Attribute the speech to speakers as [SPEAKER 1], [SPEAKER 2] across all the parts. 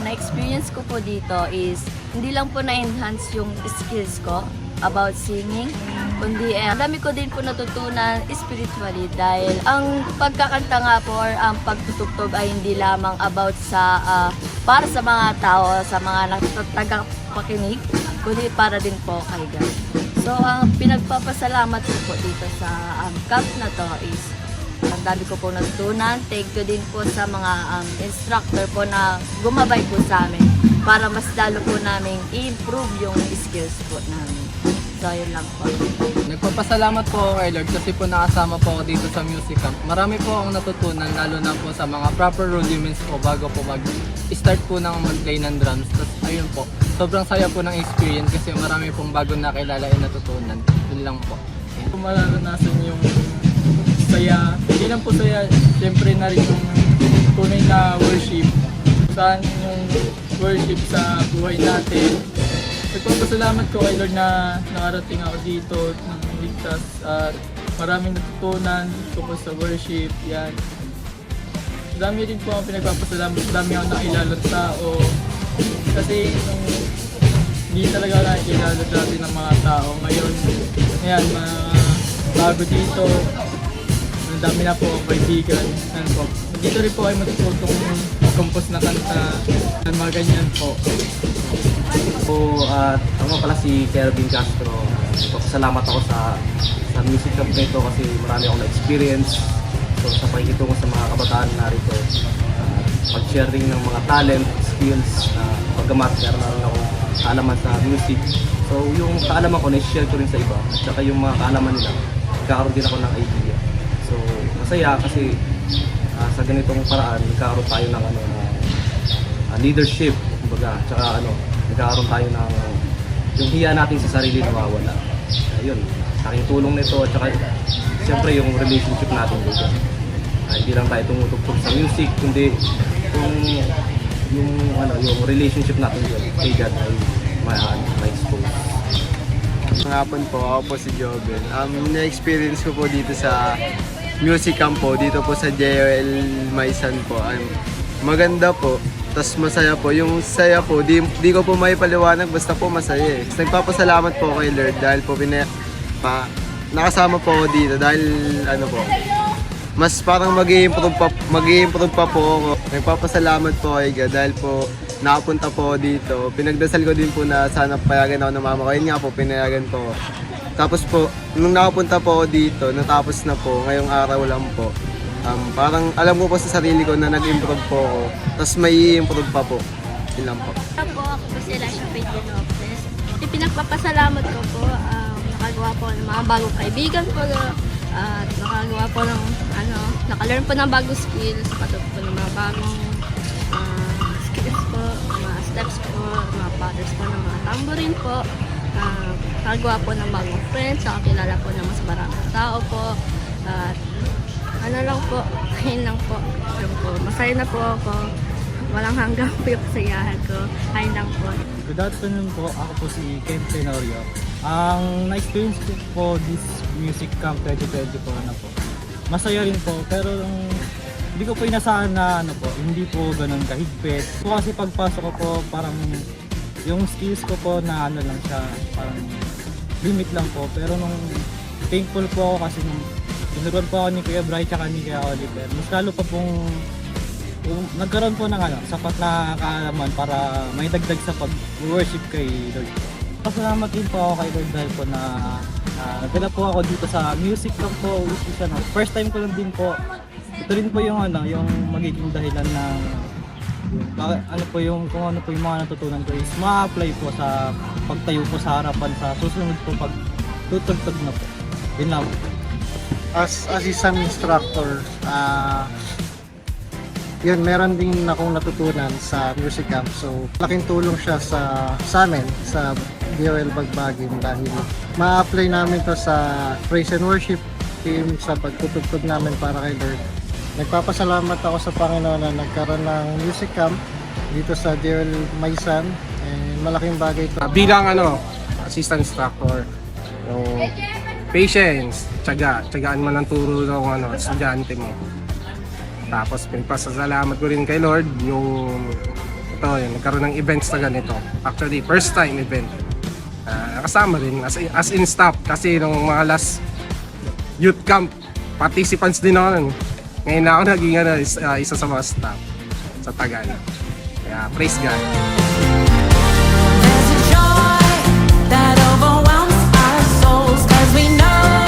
[SPEAKER 1] na-experience ko po dito is hindi lang po na-enhance yung skills ko about singing, kundi ang dami ko din po natutunan spiritually dahil ang pagkakanta nga po or ang pagtutugtog ay hindi lamang about sa para sa mga tao, sa mga tagapakinig, kundi para din po kay God. So ang pinagpapasalamat ko po dito sa camp na to is ang dami ko po natutunan. Thank you din po sa mga instructor po na gumabay po sa amin para mas lalo po namin i-improve yung skills po namin. So, yun lang po.
[SPEAKER 2] Nagpapasalamat po ako kay Lord kasi po nakasama po ako dito sa music camp. Marami po akong natutunan lalo na po sa mga proper rudiments po bago po mag-start po ng mag-play ng drums. Tapos ayun po, sobrang saya po ng experience kasi marami pong bagong nakilala at natutunan. Yun lang po.
[SPEAKER 3] Kung mararanasan yung saya, hindi lang po saya, siyempre na rin yung tunay na worship. Saan yung worship sa buhay natin. Nagpapasalamat ko kay Lord na nakarating ako dito ng ligtas at maraming natutunan tungkol sa worship. Yan. Dami rin po ang pinagpapasalamat, dami ako nakilala ng tao. Kasi hindi talaga ako nakikilala dati ng mga tao. Ngayon, ayan, mga bago dito, ang dami na po ang kaibigan. Ano po. Dito rin po ay matututong compose na kanta, mga ganyan po.
[SPEAKER 4] Ako pala si Kelvin Castro. Salamat ako sa music camp na ito kasi marami akong na-experience. So, sa pakikitungo sa mga kabataan narito, pag-sharing ng mga talent, skills, pagkamat, meron na rin akong kaalaman sa music. So, yung kaalaman ko, na-share ko rin sa iba. At saka yung mga kaalaman nila, nagkakaroon din ako ng idea. So, masaya kasi sa ganitong paraan, nagkakaroon tayo ng leadership, kumbaga, tsaka nagkakaroon tayo ng yung hiya natin sa sarili nawawala. Ayun, aking tulong nito at saka siyempre yung relationship natin dito. Hindi lang tayo tumutugtog sa music, kundi yung relationship natin dito kay God ay ma-expose.
[SPEAKER 5] Ngapon po, ako po si Jobel. Na-experience ko po dito sa music camp po, dito po sa JOL Maisan po. Maganda po, tas masaya po. Yung saya po, di ko po may paliwanag, basta po masaya eh. Nagpapasalamat po kay Lord dahil po nakasama po ako dito dahil mas parang mag-i-improve pa po ako. Nagpapasalamat po kay God dahil po nakapunta po ako dito. Pinagdasal ko din po na sana payagan ako ng mama ko. Yun nga po, pinayagan po. Tapos po, nung nakapunta po ako dito, natapos na po, ngayong araw lang po. Parang alam ko po sa sarili ko na nag-improve po ako. Tapos may i-improve pa po. Yun lang po.
[SPEAKER 6] Ako po si Elisha Faith Lopez. Pinagpapasalamat ko po, nakagawa po ng mga bagong kaibigan po, at nakagawa po ng, nakalearn po ng bagong skills, patut po ng mga bagong skills po, mga steps po, mga patterns po ng mga tambourine po, nakagawa po ng bagong friends, nakakilala po ng mas maraming tao po, at lang po, ayun lang po. Masaya na po ako. Walang hanggang po yung kasayahan ko. Ayun lang po.
[SPEAKER 3] Good afternoon po, ako po si Ken Tenorio. Ang na-experience ko po this music camp 2024 na po. Masaya rin po, pero hindi ko po inasahan na hindi po ganun kahigpit. So, kasi pagpasok ko po, parang yung skills ko po na lang siya, parang limit lang po. Pero nung thankful po ako kasi tinuruan po ako ni Kuya Bry at ni Kuya Oliver. Mas lalo pa pong nagkaroon po ng sapat na kaalaman para may dagdag sa pag-worship kay Lord. Pasalamat din po ako kay Lord dahil po na nagdala po ako dito sa music camp po. First time ko lang din po. Ito rin po yung yung magiging dahilan ng kung ano po yung mga natutunan ko is ma-apply po sa pagtayo po sa harapan sa susunod po pag tutugtog na po. Yun lang.
[SPEAKER 7] As isang instructor, yun, meron din akong natutunan sa music camp. So, laking tulong siya sa amin, sa DOL Bagbagin dahil ma-apply namin to sa praise and worship team sa pagtutugtog namin para kay Lord. Nagpapasalamat ako sa Panginoon na nagkaroon ng music camp dito sa DOL Maisan. Malaking bagay ito.
[SPEAKER 8] Bilang assistant instructor, patience, tiyagaan mo ng turo ng estudyante mo. Tapos pinagpasalamat ko rin kay Lord yung ito, yun, nagkaroon ng events na ganito. Actually, first time event. Nakasama rin as in staff kasi nung mga last youth camp, participants din ako nun. Ngayon na ako naging isa sa mga staff sa Tagal. Kaya praise God.
[SPEAKER 9] There's a joy that overwhelms our souls, 'cause we know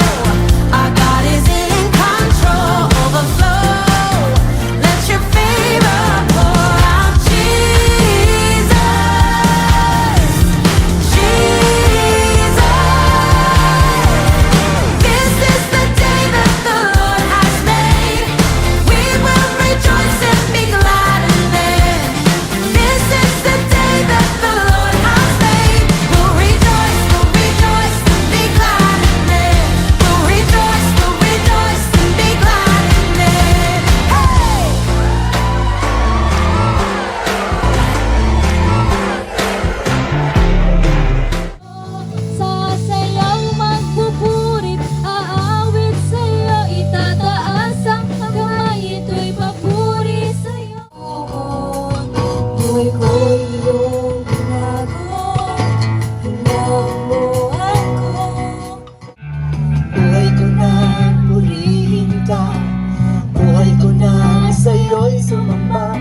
[SPEAKER 9] our God is in control. Overflow, let your favor pour out, Jesus, Jesus. This is the day that the Lord has made. We will rejoice and be glad in it. This is the day that the Lord has made. We'll rejoice and be glad in it. We'll rejoice and be glad in it. Hey!
[SPEAKER 6] Sasayaw, magpupurit, aawit sa'yo, itataas ang kamay, ito'y papuri sa'yo. Buhay ko iyong binago, hinahon mo ako.
[SPEAKER 10] Buhay ko na purihin ka, buhay ko na sa'yo'y sumamba.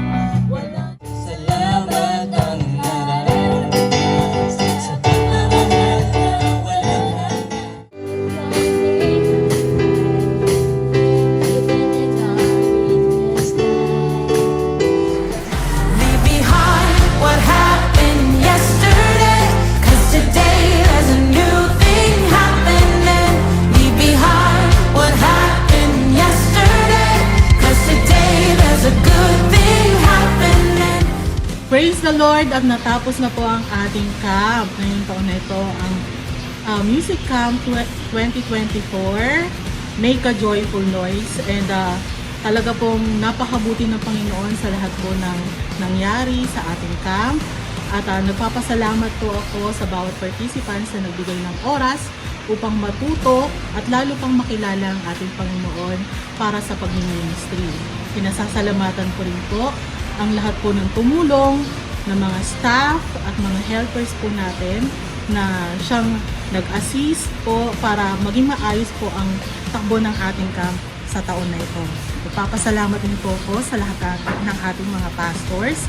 [SPEAKER 10] Salamat ang nararamdaman sa pamamahal na walang hanggan.
[SPEAKER 9] Leave behind what happened yesterday, 'cause today there's a new thing happening. Leave behind what happened yesterday, 'cause today there's a good thing happening.
[SPEAKER 11] Praise the Lord at natapos na po ang ating camp. Ngayong taon na ito ang Music Camp 2024. Make a Joyful Noise. And talaga pong napakabuti ng Panginoon sa lahat po ng nangyari sa ating camp. At nagpapasalamat po ako sa bawat participants na nagbigay ng oras upang matuto at lalo pang makilala ang ating Panginoon para sa pag-ministry. Pinasasalamatan ko rin po ang lahat po ng tumulong, ng mga staff at mga helpers po natin na siyang nag-assist po para maging maayos po ang takbo ng ating camp sa taon na ito. Nagpapasalamat din po ako sa lahat ng ating mga pastors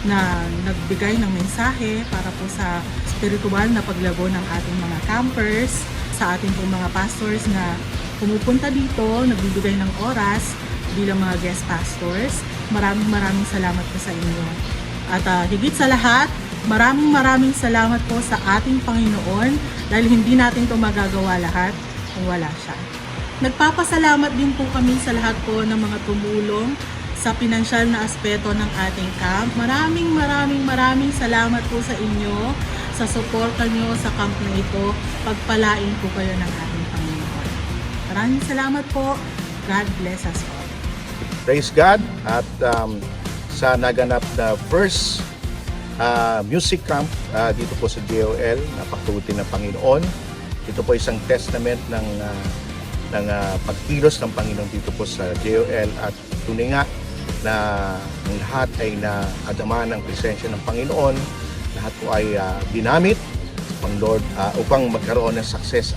[SPEAKER 11] na nagbigay ng mensahe para po sa spiritual na paglago ng ating mga campers, sa ating pong mga pastors na pumupunta dito, nagbibigay ng oras bilang mga guest pastors. Maraming salamat po sa inyo. At higit sa lahat, maraming salamat po sa ating Panginoon dahil hindi natin ito magagawa lahat kung wala siya. Nagpapasalamat din po kami sa lahat po ng mga tumulong sa pinansyal na aspeto ng ating camp. Maraming salamat po sa inyo, sa suporta nyo sa camp na ito. Pagpalain po kayo ng ating Panginoon. Maraming salamat po. God bless us all.
[SPEAKER 12] Praise God at sa naganap na first music camp dito po sa JOL, napakabuti ng Panginoon. Ito po isang testament ng pagkilos ng Panginoon dito po sa JOL at tunay nga na ang lahat ay naadama ng presensya ng Panginoon. Lahat po ay dinamit ng Lord upang magkaroon ng success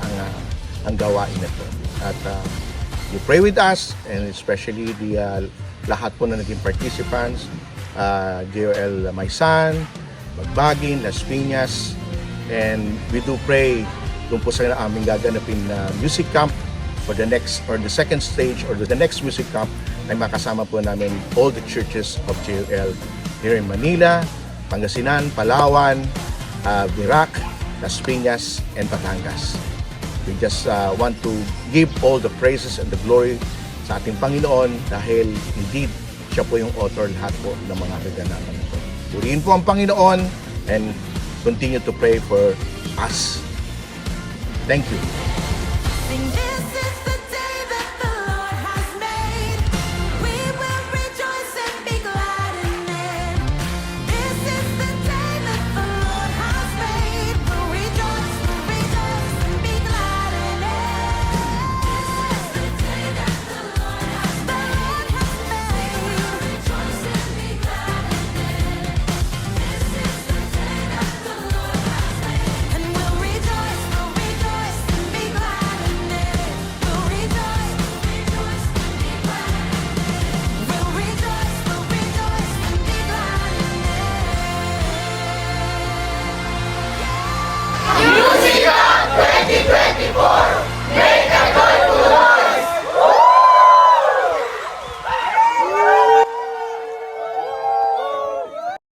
[SPEAKER 12] ang gawain na ito. At you pray with us and especially lahat po na naging participants, JOL Maisan, Magbagin, Las Piñas, and we do pray doon po sa aming gaganapin na music camp for the next or the second stage or the next music camp ay makasama po namin all the churches of JOL here in Manila, Pangasinan, Palawan, Virac, Las Piñas, and Batangas. We just want to give all the praises and the glory sa ating Panginoon dahil indeed siya po yung author lahat po ng mga kaganapan ito. Purihin po ang Panginoon and continue to pray for us. Thank you.